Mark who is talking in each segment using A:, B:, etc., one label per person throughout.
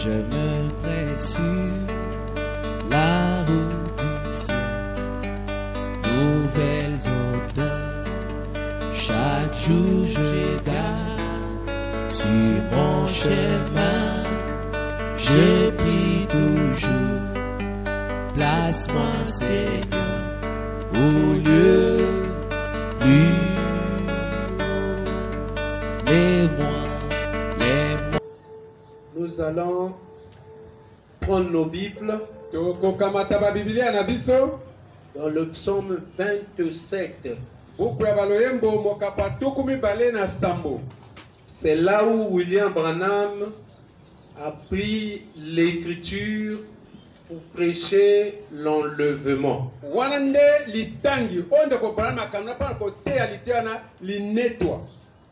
A: Je me presse sur la route du ciel, nouvelles odeurs, chaque jour je garde sur mon chemin, je prie toujours, place-moi Seigneur au lieu plus haut, lève-moi.
B: Nous allons prendre nos Bibles dans le psaume 27. C'est là où William Branham a pris l'écriture pour prêcher l'enlèvement.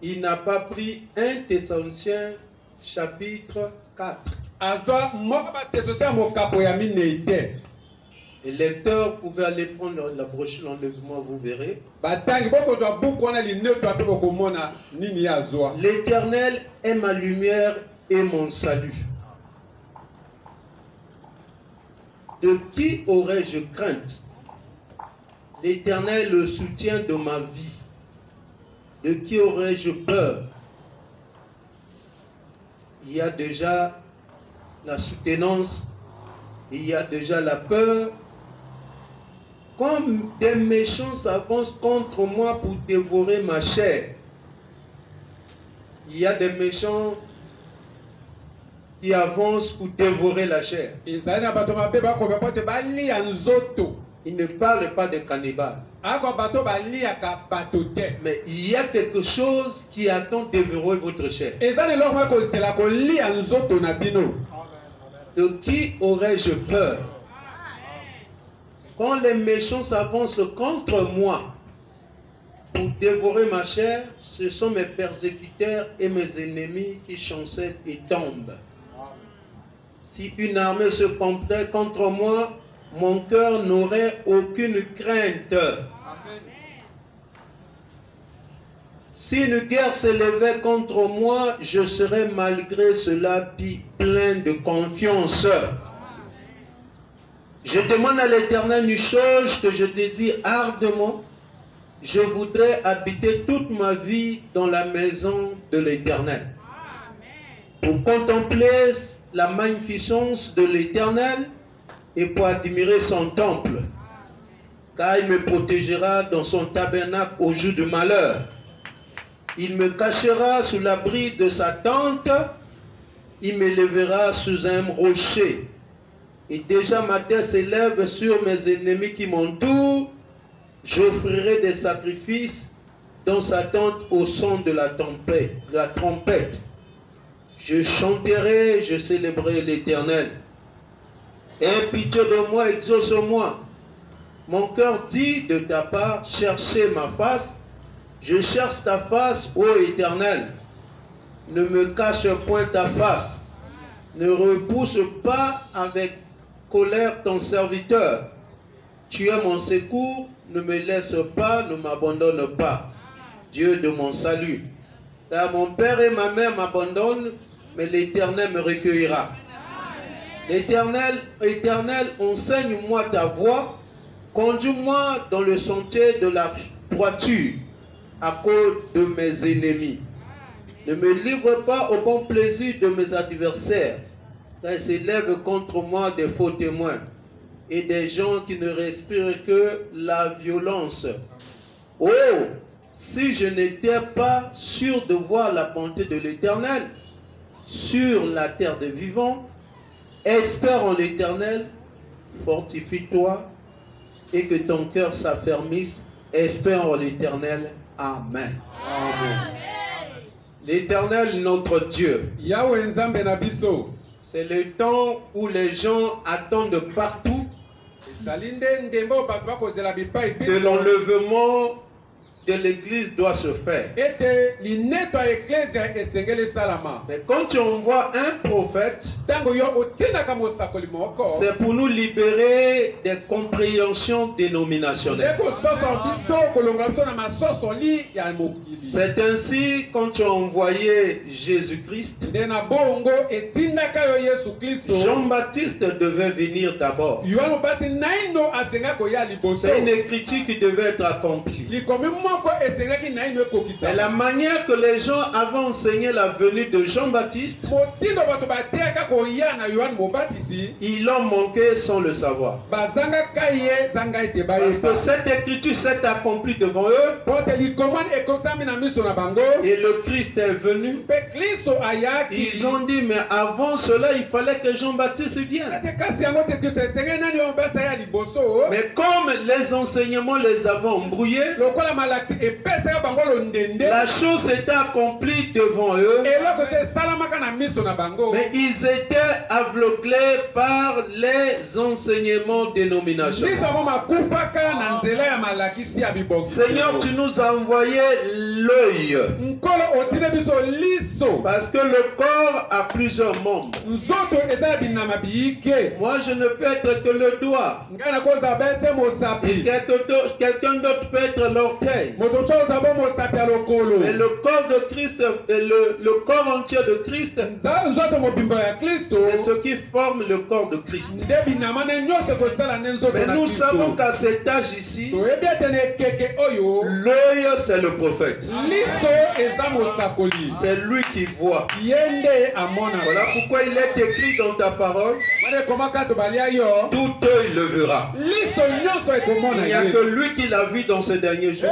B: Il n'a pas pris 1 Thessaloniciens chapitre 4. Les lecteurs pouvaient aller prendre la brochure l'enlèvement, vous verrez. L'Éternel est ma lumière et mon salut. De qui aurais-je crainte? L'Éternel est le soutien de ma vie. De qui aurais-je peur? Il y a déjà la soutenance, il y a déjà la peur. Comme des méchants s'avancent contre moi pour dévorer ma chair, il y a des méchants qui avancent pour dévorer la chair. Il ne parle pas de cannibales. Mais il y a quelque chose qui attend de dévorer votre chair. De qui aurais-je peur? Quand les méchants s'avancent contre moi pour dévorer ma chair, ce sont mes persécuteurs et mes ennemis qui chancellent et tombent. Si une armée se complète contre moi, mon cœur n'aurait aucune crainte. Si une guerre s'élevait contre moi, je serais malgré cela plein de confiance. Je demande à l'Éternel une chose que je désire ardemment. Je voudrais habiter toute ma vie dans la maison de l'Éternel, pour contempler la magnificence de l'Éternel et pour admirer son temple, car il me protégera dans son tabernacle au jour du malheur. Il me cachera sous l'abri de sa tente, il m'élèvera sous un rocher. Et déjà ma tête s'élève sur mes ennemis qui m'entourent. J'offrirai des sacrifices dans sa tente au son de la trompette. Je chanterai, je célébrerai l'Éternel. Aie pitié de moi, exauce-moi. Mon cœur dit de ta part, cherchez ma face. Je cherche ta face, ô Éternel. Ne me cache point ta face. Ne repousse pas avec colère ton serviteur. Tu es mon secours, ne me laisse pas, ne m'abandonne pas. Dieu de mon salut. Car mon père et ma mère m'abandonnent, mais l'Éternel me recueillera. Éternel, enseigne-moi ta voie, conduis-moi dans le sentier de la droiture, à cause de mes ennemis. Ne me livre pas au bon plaisir de mes adversaires, car ils s'élèvent contre moi des faux témoins et des gens qui ne respirent que la violence. Oh, si je n'étais pas sûr de voir la bonté de l'Éternel sur la terre des vivants, espère en l'Éternel, fortifie-toi et que ton cœur s'affermisse. Espère en l'Éternel. Amen. Amen. L'Éternel, notre Dieu. C'est le temps où les gens attendent partout de l'enlèvement de l'église doit se faire. Mais quand on voit un prophète, c'est pour nous libérer des compréhensions dénominationnelles. C'est ainsi quand tu as envoyé Jésus-Christ, Jean-Baptiste devait venir d'abord. C'est une écriture qui devait être accomplie. C'est la manière que les gens avaient enseigné la venue de Jean-Baptiste. Ils l'ont manqué sans le savoir. Parce que cette écriture s'est accomplie devant eux. Et le Christ est venu. Ils ont dit, mais avant cela, il fallait que Jean-Baptiste vienne. Mais comme les enseignements les avaient embrouillés, la chose s'était accomplie devant eux. Mais ils étaient aveuglés par les enseignements dénominationnels. Seigneur, tu nous as envoyé l'œil. Parce que le corps a plusieurs membres. Moi, je ne peux être que le doigt. Et quelqu'un d'autre peut être l'orteil. Mais le corps de Christ, le corps entier de Christ, c'est ce qui forme le corps de Christ. Mais nous savons qu'à cet âge ici, l'œil c'est le prophète. C'est lui qui voit. Voilà pourquoi il est écrit dans ta parole, tout œil le verra. Il n'y a que lui qui l'a vu dans ces derniers jours.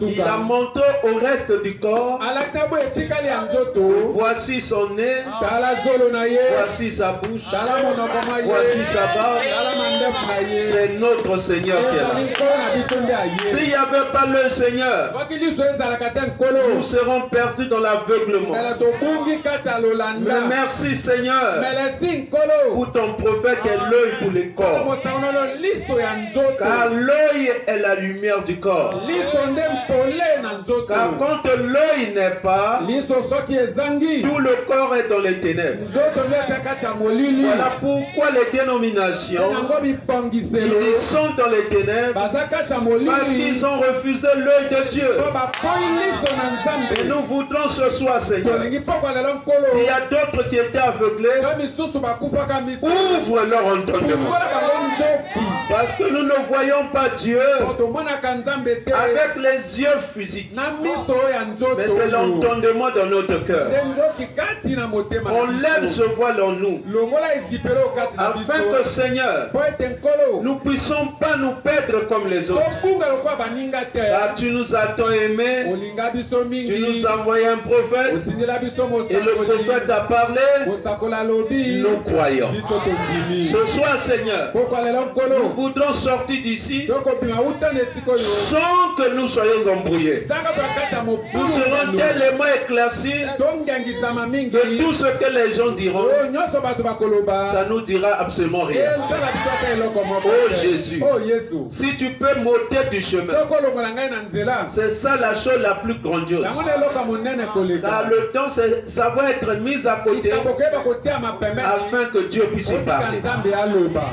B: Il a montré au reste du corps. Voici son nez. Voici sa bouche. Voici sa barbe. C'est notre Seigneur qui est là. S'il n'y avait pas le Seigneur, nous serons perdus dans l'aveuglement. Mais merci Seigneur pour ton prophète est l'œil pour les corps. Car l'œil est la lumière du corps. Car quand l'œil n'est pas, tout le corps est dans les ténèbres. Voilà pourquoi les dénominations, ils sont dans les ténèbres parce qu'ils ont refusé l'œil de Dieu. Et nous voudrons ce soir, Seigneur, s'il y a d'autres qui étaient aveuglés, ouvre leur entendement. Parce que nous ne voyons pas Dieu avec les yeux physiques. Mais c'est l'entendement dans notre cœur. On lève ce voile en nous. Afin que, Seigneur, nous ne puissions pas nous perdre comme les autres. Car tu nous as tant aimés. Tu nous as envoyé un prophète. Et le prophète a parlé. Nous croyons. Ce soir, Seigneur, nous voudrons sortir d'ici sans que nous soyons embrouillés. Nous serons tellement éclaircis que tout ce que les gens diront, ça nous dira absolument rien. Oh Jésus, si tu peux m'ôter du chemin, c'est ça la chose la plus grandiose. Car le temps, ça va être mis à côté afin que Dieu puisse y parler.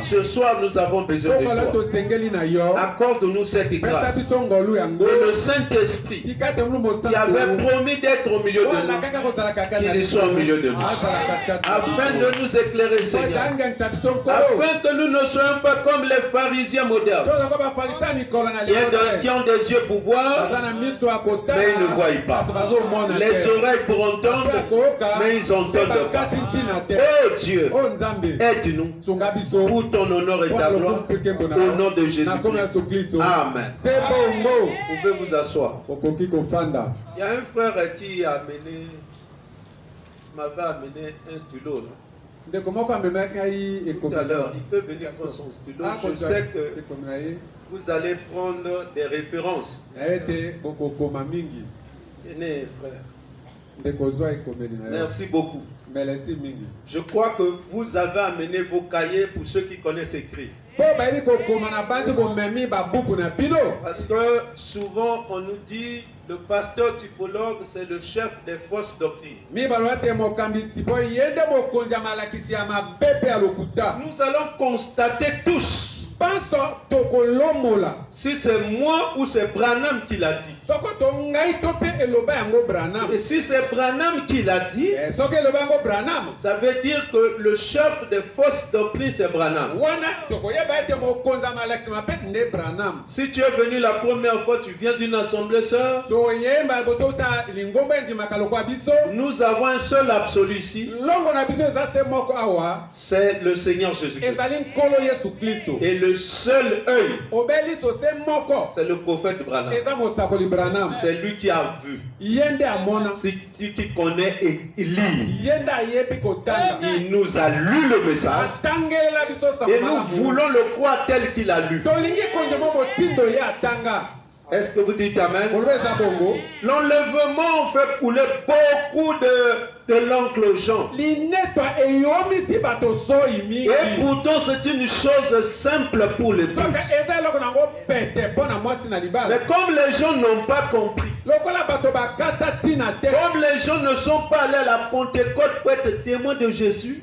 B: Ce soir, nous avons besoin de toi. Accorde-nous cette grâce. Et le Saint-Esprit qui avait promis d'être au milieu de nous, qu'il soit au milieu de nous. Afin de nous éclairer, Seigneur. Afin que nous ne soyons pas comme les pharisiens modernes qui ont des yeux pour voir, mais ils ne voient pas. Les oreilles pour entendre, mais ils entendent pas. Oh Dieu, aide-nous pour ton honneur et ta gloire, au nom de Jésus-Christ. Amen. Vous pouvez vous asseoir. Il y a un frère qui m'avait amené un stylo. Tout à l'heure, il peut venir prendre son stylo. Je sais que vous allez prendre des références. Venez, frère. Merci beaucoup. Je crois que vous avez amené vos cahiers pour ceux qui connaissent écrire. Parce que souvent on nous dit le pasteur typologue c'est le chef des fausses doctrines. Nous allons constater tous si c'est moi ou c'est Branham qui l'a dit. Et si c'est Branham qui l'a dit, ça veut dire que le chef des fausses doctrines c'est Branham. Si tu es venu la première fois, tu viens d'une assemblée sœur, nous avons un seul absolu ici, c'est le Seigneur Jésus-Christ. Et le seul œil, c'est le prophète Branham. C'est lui qui a vu. C'est lui qui connaît et lit. Il nous a lu le message. Et nous voulons le croire tel qu'il a lu. Est-ce que vous dites Amen? L'enlèvement fait couler beaucoup de l'oncle Jean. Et pourtant c'est une chose simple pour les tous. Mais comme les gens n'ont pas compris, comme les gens ne sont pas allés à la Pentecôte pour être témoins de Jésus,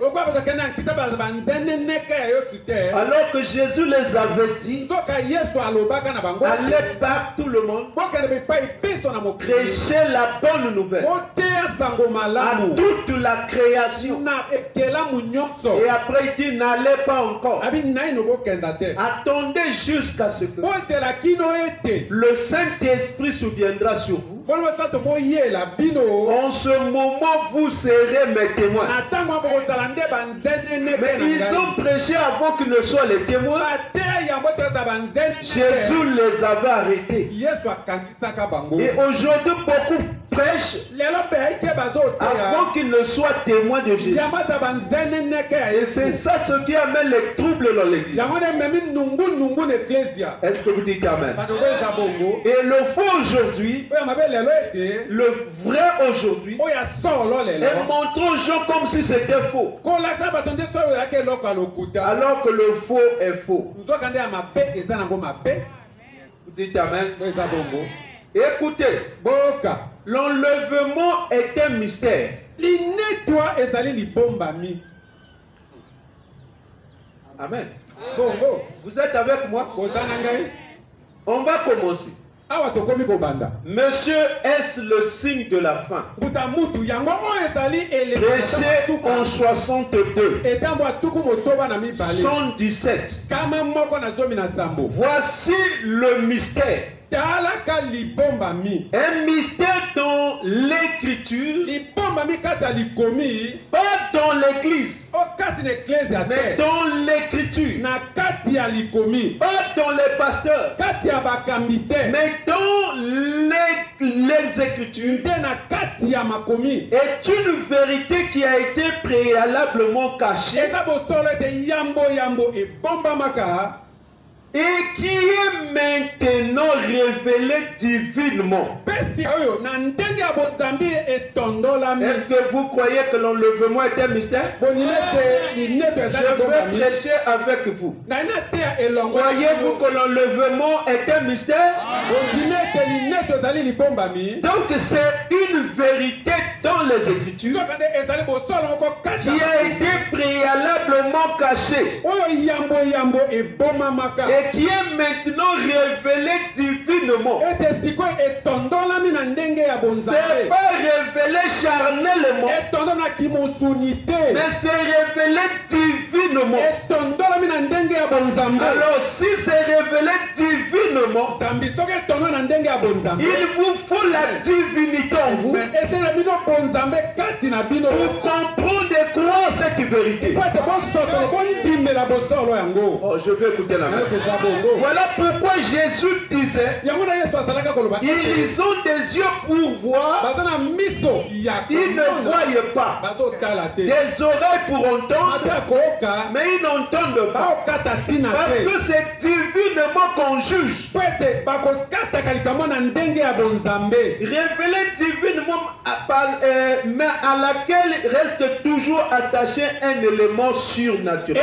B: alors que Jésus les avait dit, allez par tout le monde, prêcher la bonne nouvelle à toute la création. Et après il dit n'allez pas encore, attendez jusqu'à ce que le Saint-Esprit souviendra sur vous. En ce moment vous serez mes témoins. Mais ils ont prêché avant qu'ils ne soient les témoins. Jésus les avait arrêtés. Et aujourd'hui beaucoup prêchent avant qu'ils ne soient témoins de Jésus. Et c'est ça ce qui amène les troubles dans l'église. Est-ce que vous dites Amen? Et le faux aujourd'hui, le vrai aujourd'hui, est montré aux gens comme si c'était faux, alors que le faux est faux. Vous dites Amen? Écoutez, l'enlèvement est un mystère. Amen. Vous êtes avec moi? On va commencer. Monsieur, est-ce le signe de la fin? Prêché en 62. 117. Voici le mystère. Un mystère dans l'écriture, pas dans l'église, mais dans l'écriture, pas dans les pasteurs, mais dans les écritures, est une vérité qui a été préalablement cachée et qui est maintenant révélé divinement. Est-ce que vous croyez que l'enlèvement est un mystère? Je vais prêcher avec vous. Croyez-vous que l'enlèvement est un mystère? Donc c'est une vérité dans les Écritures qui a été préalablement cachée et qui est maintenant révélé divinement. C'est pas révélé charnellement, mais c'est révélé divinement. Alors si c'est révélé divinement, il vous faut la divinité en vous pour comprendre et croire cette vérité. Oh, je vais écouter la main. Voilà pourquoi Jésus disait, ils ont des yeux pour voir, ils ne voient pas, des oreilles pour entendre, mais ils n'entendent pas, parce que c'est divinement qu'on juge. Révélé divinement, mais à laquelle reste toujours attaché un élément surnaturel.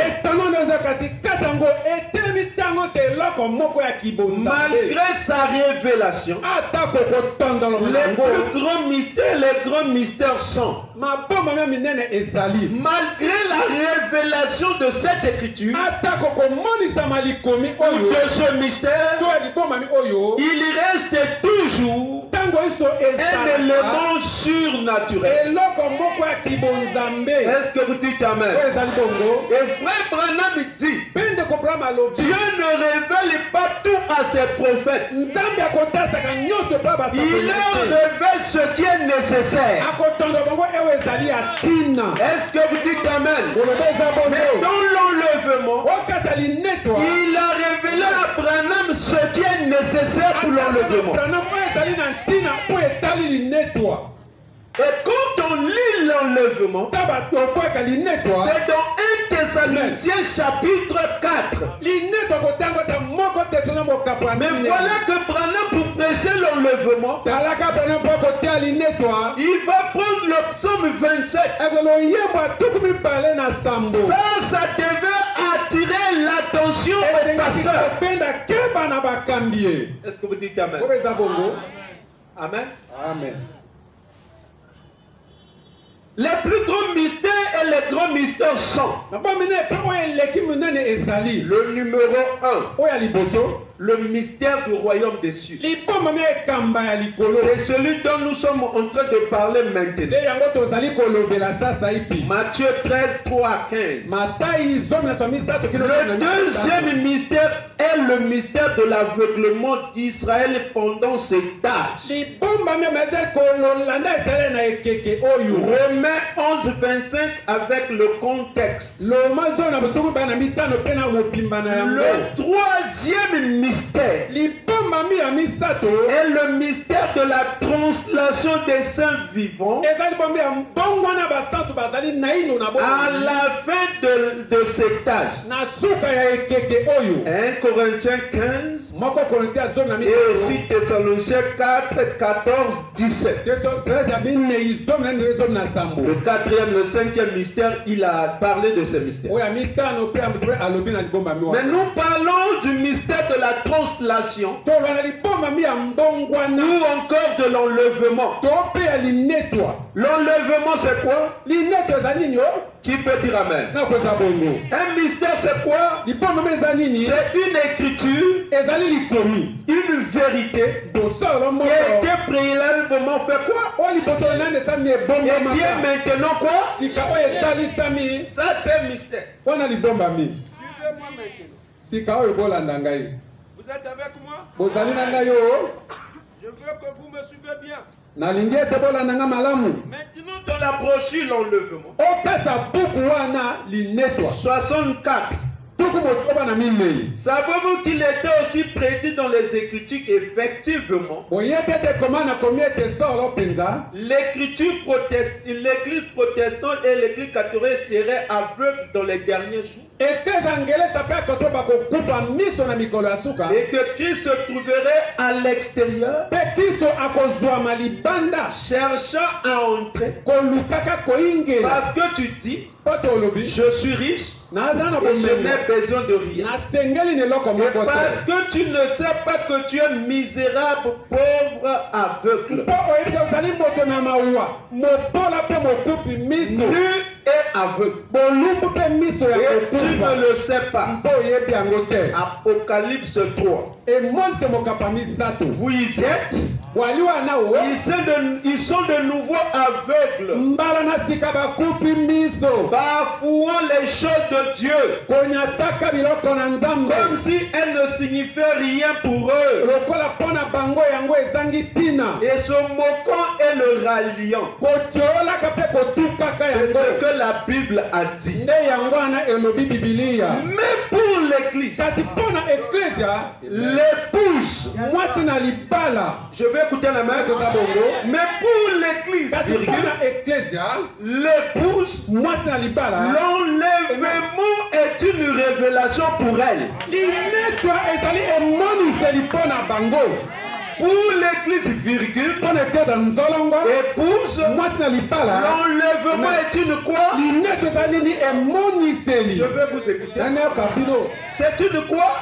B: Malgré sa révélation, les plus grands mystères sont. Malgré la révélation de cette écriture, de ce mystère, il reste toujours un élément surnaturel. Est-ce que vous dites amen? Et frère Branham dit, Dieu ne révèle pas tout à ses prophètes. Il leur révèle ce qui est nécessaire. Est-ce que vous dites amen? Mais dans l'enlèvement, il a révélé à Branham ce qui est nécessaire pour l'enlèvement. Et quand on lit l'enlèvement, c'est dans 1 Thessaloniciens chapitre 4. Mais voilà que Branham, pour prêcher l'enlèvement, il va prendre le psaume 27. Ça devait attirer l'attention au pasteur. Est-ce que vous dites amen? Amen.
C: Amen.
B: Les plus grands mystères et les grands mystères sont le numéro 1, le mystère du royaume des cieux. C'est celui dont nous sommes en train de parler maintenant. Matthieu 13, 3 à 15. Le deuxième mystère est le mystère de l'aveuglement d'Israël pendant cet âge. Romains 11, 25 avec le contexte. Le troisième mystère est le mystère de la translation des saints vivants à la fin de cet âge. 1 Corinthiens 15 et aussi Thessaloniciens 4, 14, 17. Le quatrième, le cinquième mystère, il a parlé de ce mystère. Mais nous parlons du mystère de la translation ou encore de l'enlèvement. L'enlèvement, c'est quoi? Qui peut dire amen? Un mystère, c'est quoi? C'est une écriture, une vérité qui a été préalablement fait quoi? Et qui est maintenant quoi? Ça, c'est un mystère.
C: Suivez-moi maintenant.
D: Vous êtes avec moi? Je veux que vous me suivez bien.
B: Maintenant, dans la brochure, l'enlèvement 64. Savez-vous qu'il était aussi prédit dans les Écritures qu'effectivement l'Église protestante et l'Église catholique seraient aveugles dans les derniers jours? Et que Christ se trouverait à l'extérieur, cherchant à entrer. Parce que tu dis, je suis riche et je n'ai besoin de rien. Parce que tu ne sais pas que tu es misérable, pauvre, aveugle, nu et aveugle. Et tu ne le sais pas. Apocalypse 3. Vous y êtes. Ils sont de nouveau aveugles, bafouant les choses de Dieu, comme si elles ne signifiaient rien pour eux, et se moquant et le ralliant. C'est ce que la Bible a dit. Mais pour l'église, l'épouse, je vais écouter la main de Zabongo, mais pour l'église, l'épouse, l'enlèvement est une révélation pour elle. Pour l'église, virgule, épouse, l'enlèvement est une quoi? Je vais vous écouter. C'est une quoi?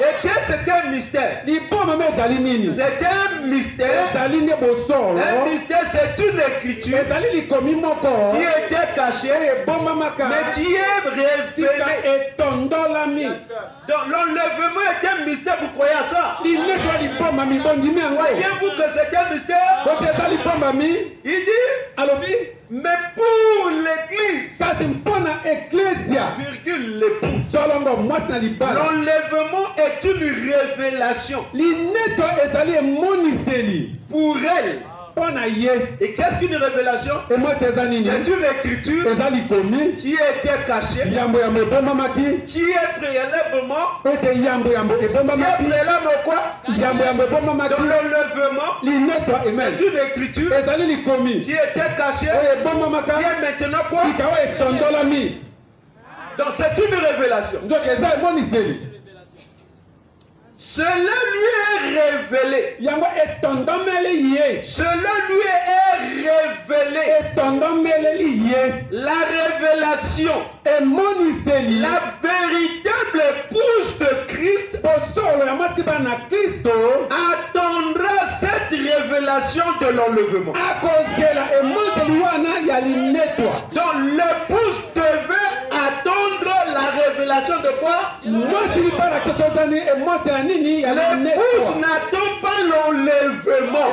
B: Et qu'est-ce qu'un mystère? C'est un mystère. Un mystère, c'est une écriture qui était cachée, mais qui est révélée. Donc l'enlèvement est un mystère, vous croyez à ça? Voyez-vous que c'est un mystère? Il dit, mais pour l'église, virgule l'épouse, l'enlèvement est une révélation pour elle. Et qu'est-ce qu'une révélation? C'est une écriture qui était cachée, qui est préalablement quoi? Dans l'enlèvement, c'est une écriture qui était cachée, qui est maintenant quoi? Donc c'est une révélation. Cela lui est révélé. Cela lui est révélé. La révélation, la véritable épouse de Christ attendra cette révélation de l'enlèvement. Donc l'épouse devait attendre la révélation de quoi? L'épouse n'attend pas l'enlèvement.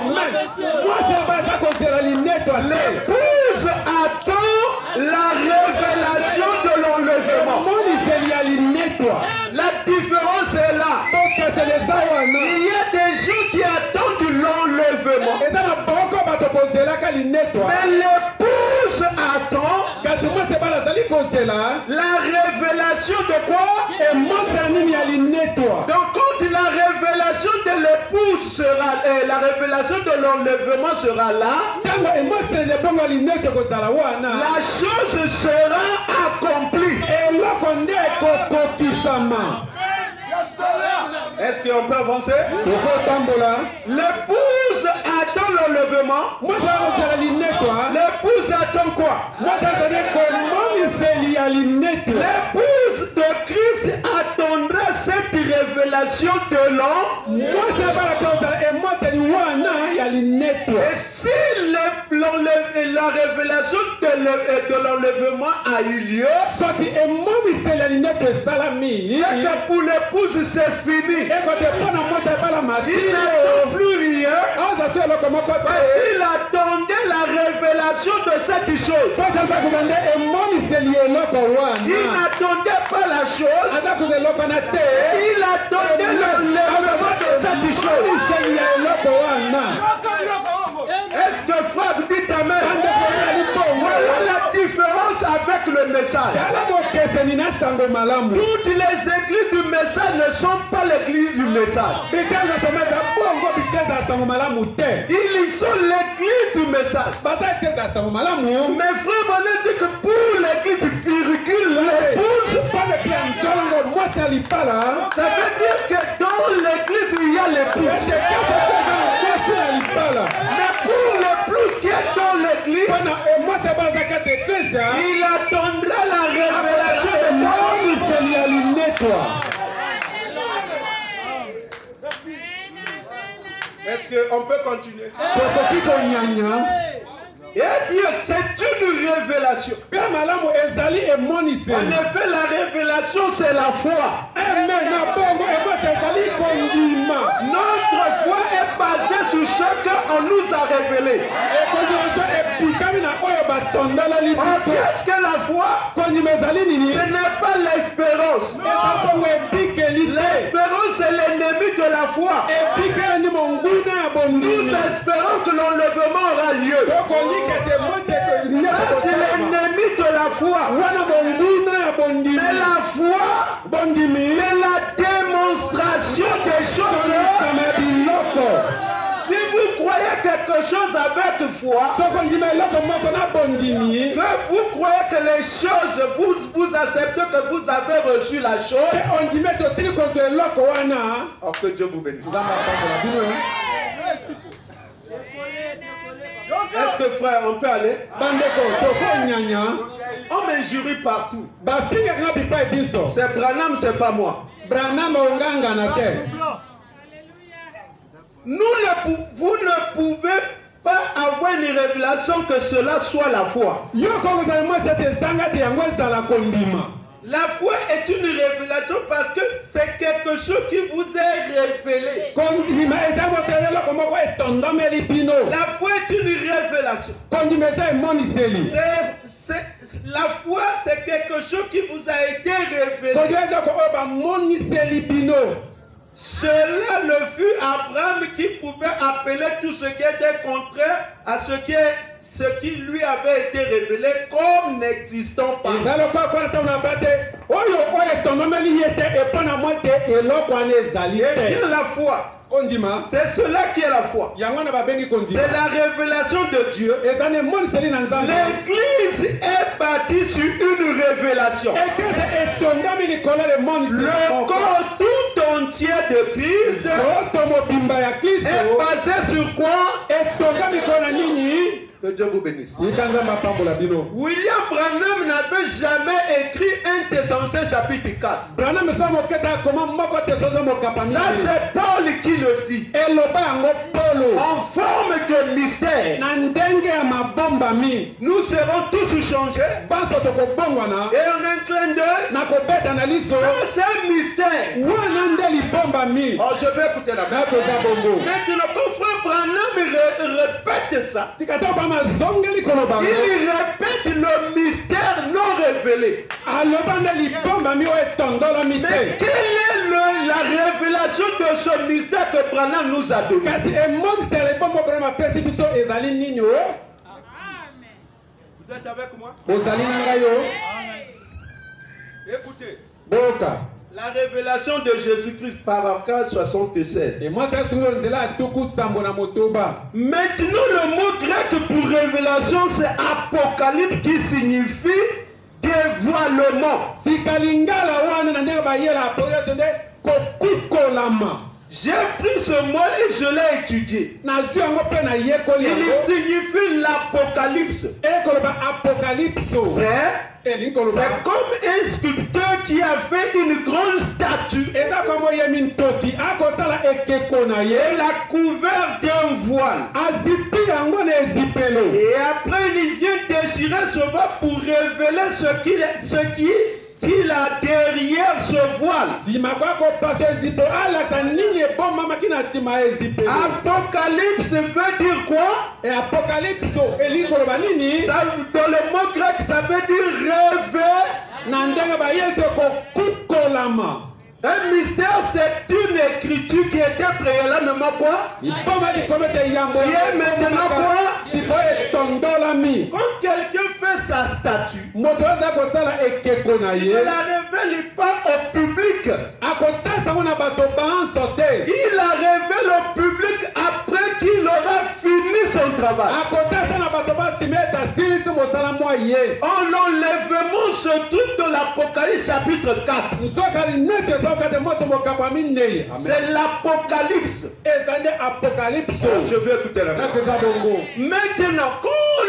B: L'épouse attend la révélation de l'enlèvement. La différence est là. Il y a des gens qui attendent l'enlèvement, mais l'épouse attend la révélation de quoi? Donc quand la révélation de l'épouse sera, la révélation de l'enlèvement sera là, la chose sera accomplie. Est-ce qu'on peut avancer? L'épouse attend l'enlèvement. L'épouse attend quoi? L'épouse de Christ attendra cette révélation de l'enlèvement. Et si la révélation de l'enlèvement a eu lieu, c'est que pour l'épouse c'est fini. Il n'attend plus rien. Il attendait la révélation de cette chose. Il n'attendait pas la chose. Il attendait l'enlèvement de cette chose. Est-ce que frère, vous dites amen? Voilà la différence avec le message. Toutes les églises du message ne sont pas l'église du message. Ils sont l'église du message. Mais frère, on dit que pour l'église, virgule, l'épouse, ça veut dire que dans l'église, il y a l'épouse. Mais pour l'épouse qui est dans l'église, il attendra la révélation de toi. Est-ce qu'on peut continuer? Eh bien, c'est une révélation. En effet, la révélation, c'est la foi. Notre foi est basée sur ce qu'on nous a révélé. Qu'est-ce que la foi? Ce n'est pas l'espérance. L'espérance, c'est l'ennemi de la foi. Nous espérons que l'enlèvement aura lieu. C'est l'ennemi de la foi. Mais la foi, c'est la démonstration des choses. Si vous croyez quelque chose avec foi, que vous croyez que les choses, vous acceptez que vous avez reçu la chose, oh, que Dieu vous bénisse. Est-ce que frère, on peut aller? On m'injurie partout. C'est Branham, c'est pas moi. Vous ne pouvez pas avoir une révélation que cela soit la foi. La foi est une révélation parce que c'est quelque chose qui vous est révélé. La foi est une révélation. La foi, c'est quelque chose qui vous a été révélé. Cela ne fut Abraham qui pouvait appeler tout ce qui était contraire à ce qui lui avait été révélé comme n'existant pas. Et bien la foi, c'est cela qui est la foi. C'est la révélation de Dieu. L'église est bâtie sur une révélation. Le corps tout entier de Christ est basé sur quoi? Que Dieu vous bénisse. William Branham n'avait jamais écrit 1 Thessaloniciens chapitre 4. Ça c'est Paul qui le dit. En forme de mystère. Nous serons tous changés. Et en un clin d'œil. Ça c'est un mystère. Oh, je vais écouter la main. Maintenant, ton frère Branham répète ça. Il répète le mystère non révélé. Mais quelle est la révélation de ce mystère que Branham nous a donné?
D: Vous êtes avec moi? Écoutez.
B: La révélation de Jésus-Christ par Acte 76. Maintenant, le mot grec pour révélation, c'est apocalypse qui signifie dévoilement. J'ai pris ce mot et je l'ai étudié. Il signifie l'apocalypse. C'est comme un sculpteur qui a fait une grande statue et l'a couvert d'un voile. Et après il vient déchirer ce voile pour révéler ce qu'il a derrière ce voile. Apocalypse veut dire quoi? Ça, dans le mot grec, ça veut dire rêver. Un mystère, c'est une écriture qui était préalablement quoi? Qui est maintenant quoi? Quand quelqu'un fait sa statue, il ne la révèle pas au public. Il la révèle au public après qu'il aura fini son travail. L'enlèvement se trouve dans l'Apocalypse chapitre 4. C'est l'Apocalypse. Je vais écouter la main. Maintenant, quand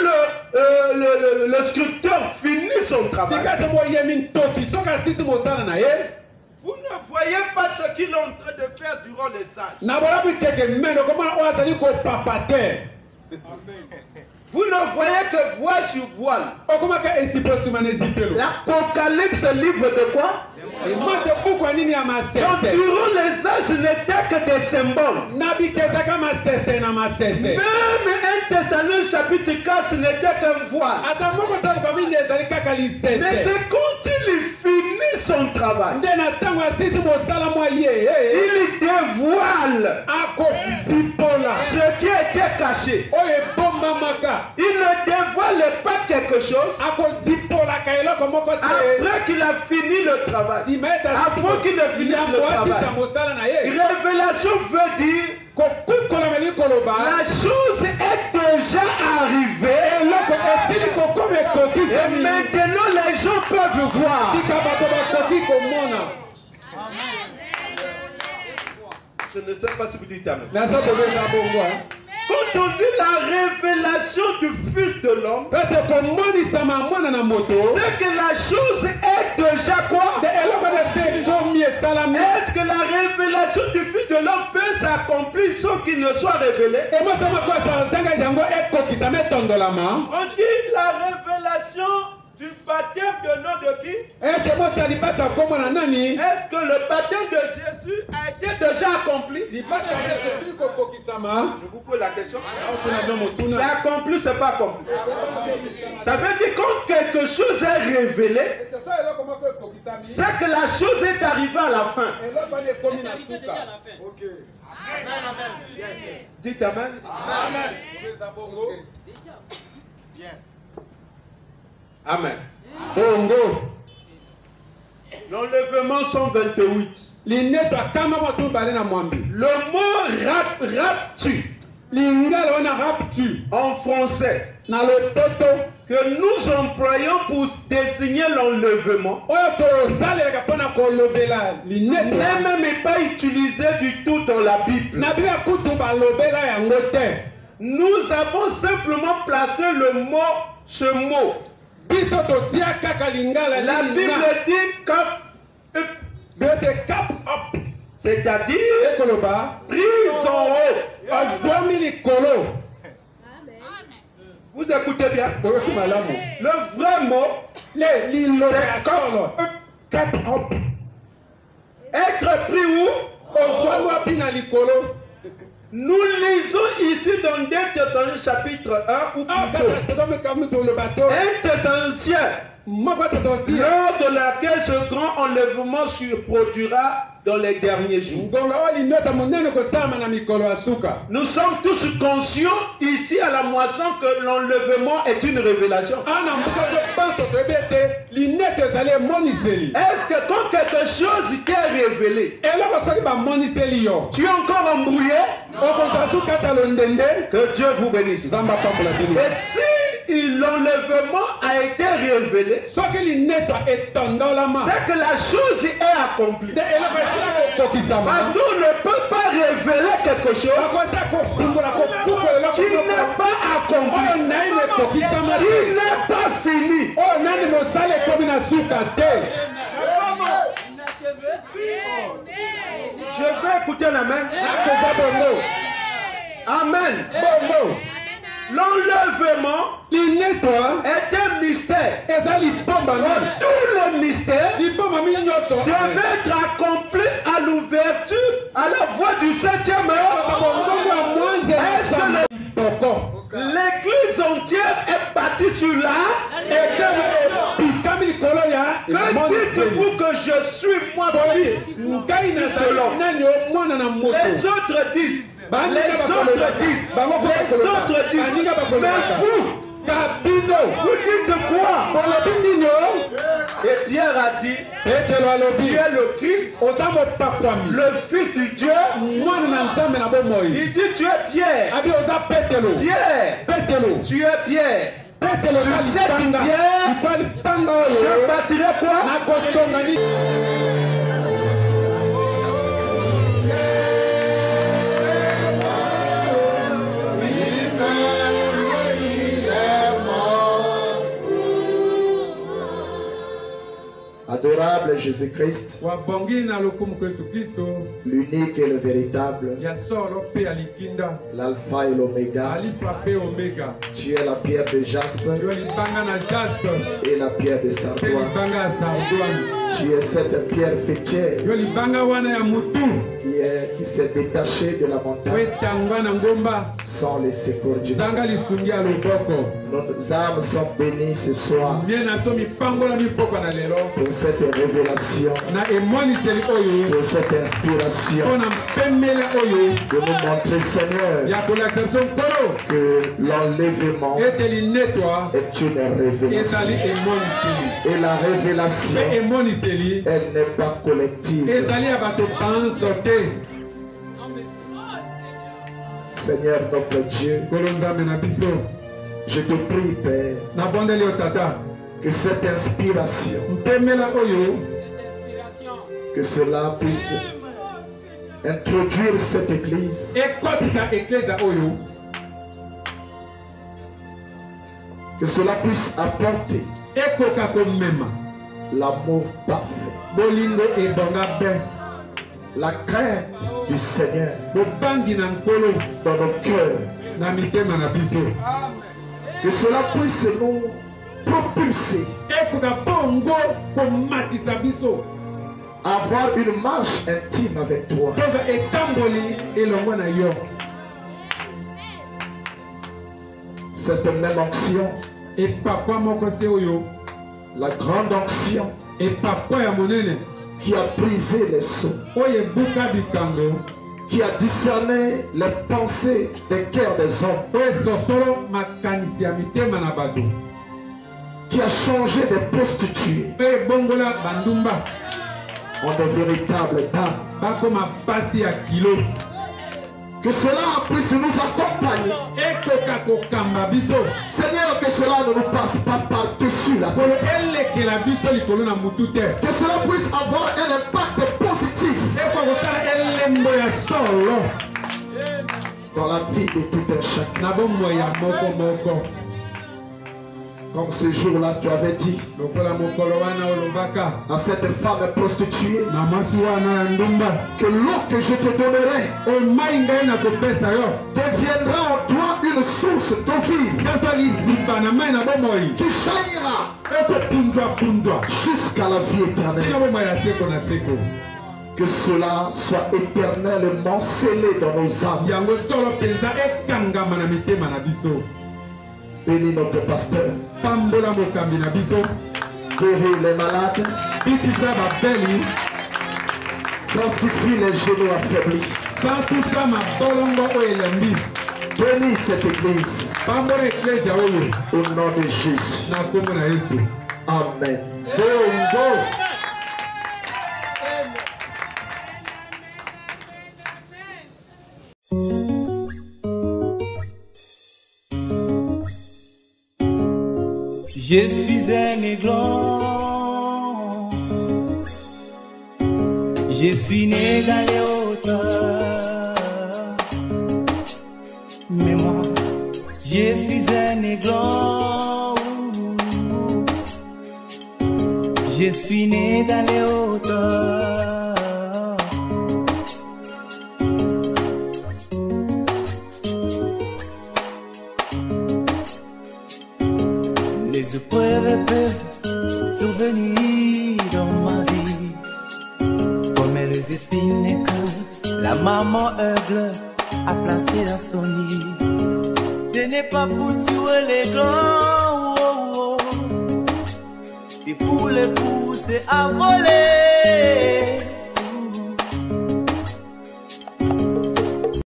B: le sculpteur finit son travail, vous ne voyez pas ce qu'il est en train de faire durant les âges. Vous ne voyez que voile sur voile. L'Apocalypse, livre de quoi? Donc durant les âges, ce n'était que des symboles. Même 1 Thessaloniciens chapitre 4, ce n'était qu'un voile. Mais c'est quand il finit son travail, il dévoile ce qui était caché. Il ne dévoile pas quelque chose après qu'il a fini le travail. Après qu'il ne finisse le travail. Révélation veut dire la chose est déjà arrivée. Et maintenant les gens peuvent voir. Je ne sais pas si vous dites amen. Quand on dit la révélation du Fils de l'homme, c'est que la chose est déjà quoi? Est-ce que la révélation du Fils de l'homme peut s'accomplir sans qu'il ne soit révélé? On dit la révélation du baptême de nom de qui? Est-ce que le baptême de Jésus a été déjà accompli? Je vous pose la question. C'est accompli, c'est pas accompli. Ça veut dire quand quelque chose est révélé, c'est que la chose est arrivée à la fin. Dites amen. Amen. Amen. Bongo. L'enlèvement 128. Le mot raptu en français que nous employons pour désigner l'enlèvement n'est même pas utilisé du tout dans la Bible. Nous avons simplement placé ce mot. La Bible dit cap up, c'est-à-dire prise en haut. Vous écoutez bien? Le vrai mot, c'est cap up. Être pris où? Nous lisons ici dans 2 Thessaloniciens chapitre 1 ou plutôt 1 Thessaloniciens, lors de laquelle ce grand enlèvement se produira dans les derniers jours. Nous sommes tous conscients ici à la moisson que l'enlèvement est une révélation. Est-ce que quand quelque chose t'est révélé, tu es encore embrouillé? Que Dieu vous bénisse. Et si l'enlèvement a été révélé, c'est que la chose est accomplie. Parce qu'on ne peut pas révéler quelque chose qui n'est pas accompli, qui n'est pas fini. Je vais écouter la main. Amen. L'enlèvement est un mystère. Tout le mystère devait être accompli à l'ouverture, à la voix du 7e heure. L'église entière est bâtie sur l'art. Que dites-vous que je suis moi fils de l'homme? Les autres disent, mais vous dites quoi? Et Pierre a dit, tu es le Christ, le Fils de Dieu. Il dit, tu es Pierre. Tu es Pierre. Sur cette pierre, je bâtirai quoi?
C: Adorable Jésus-Christ, l'unique et le véritable, l'alpha et l'oméga, tu es la pierre de jaspe et la pierre de sardoine. Tu es cette pierre fêtière qui s'est détachée de la montagne sans les secours du monde. Nos âmes sont bénies ce soir pour cette révélation, pour cette inspiration, de nous montrer, Seigneur, que l'enlèvement est une révélation. Et la révélation, elle n'est pas collective. Seigneur notre Dieu, je te prie, Père, que cette inspiration, que cela puisse introduire cette église que cela puisse apporter l'amour parfait, la crainte du Seigneur dans nos cœurs, que cela puisse nous propulser à avoir une marche intime avec toi. Cette même onction, la grande onction qui a brisé les sceaux, qui a discerné les pensées des cœurs des hommes, qui a changé des prostituées en des véritables dames. Que cela puisse nous accompagner. Seigneur, que cela ne nous passe pas par-dessus la tête. Que cela puisse avoir un impact positif dans la vie de tout un chacun. Comme ce jour-là, tu avais dit à cette femme prostituée que l'eau que je te donnerai deviendra en toi une source d'eau vive qui jaillira jusqu'à la vie éternelle. Que cela soit éternellement scellé dans nos âmes. Bénis notre pasteur. Guéris les malades. Fortifie les genoux affaiblis. Bénis cette église. Au nom de Jésus. Amen.
A: Je suis un aiglon, je suis né dans les hauteurs, mais moi, je suis un aiglon, je suis né dans les hauteurs. Les épreuves peuvent survenir dans ma vie, comme les épines que la maman aigle a placées dans son nid. Ce n'est pas pour tuer les grands, c'est pour les pousser à voler.